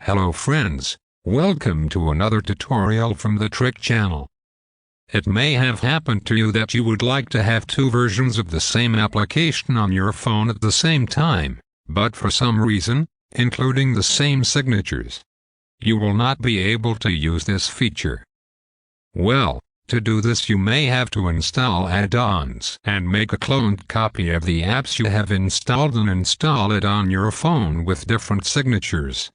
Hello friends, welcome to another tutorial from the Trick Channel. It may have happened to you that you would like to have two versions of the same application on your phone at the same time, but for some reason, including the same signatures, you will not be able to use this feature. Well, to do this you may have to install add-ons and make a cloned copy of the apps you have installed and install it on your phone with different signatures.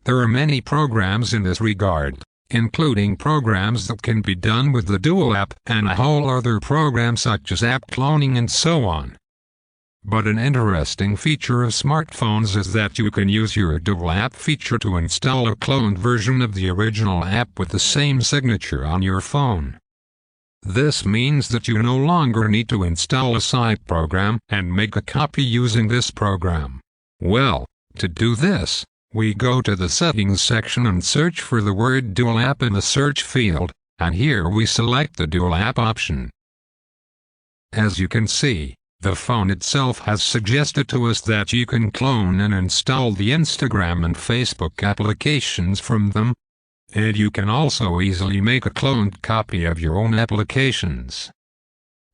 There are many programs in this regard, including programs that can be done with the dual app and a whole other program such as app cloning and so on. But an interesting feature of smartphones is that you can use your dual app feature to install a cloned version of the original app with the same signature on your phone. This means that you no longer need to install a side program and make a copy using this program. Well, to do this, we go to the settings section and search for the word dual app in the search field, and here we select the dual app option. As you can see, the phone itself has suggested to us that you can clone and install the Instagram and Facebook applications from them, and you can also easily make a cloned copy of your own applications.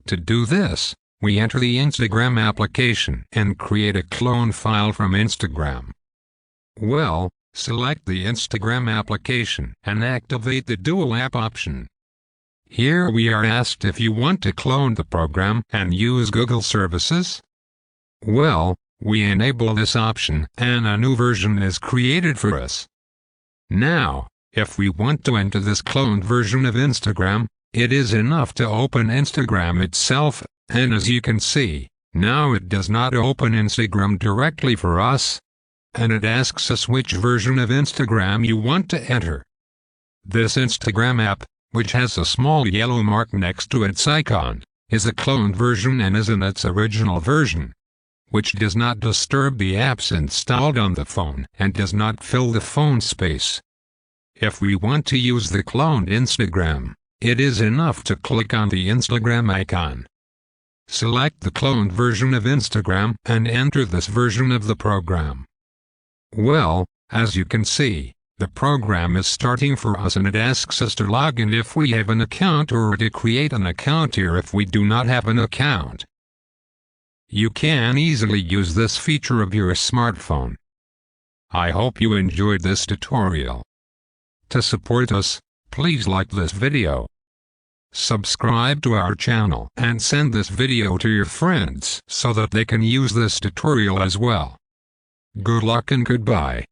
To do this, we enter the Instagram application and create a clone file from Instagram. Well, select the Instagram application and activate the dual app option. Here we are asked if you want to clone the program and use Google services. Well, we enable this option and a new version is created for us. Now, if we want to enter this cloned version of Instagram, it is enough to open Instagram itself, and as you can see, now it does not open Instagram directly for us, and it asks us which version of Instagram you want to enter. This Instagram app, which has a small yellow mark next to its icon, is a cloned version and is in its original version, which does not disturb the apps installed on the phone and does not fill the phone space. If we want to use the cloned Instagram, it is enough to click on the Instagram icon. Select the cloned version of Instagram and enter this version of the program. Well, as you can see, the program is starting for us and it asks us to log in if we have an account or to create an account here if we do not have an account. You can easily use this feature of your smartphone. I hope you enjoyed this tutorial. To support us, please like this video, subscribe to our channel and send this video to your friends so that they can use this tutorial as well. Good luck and goodbye.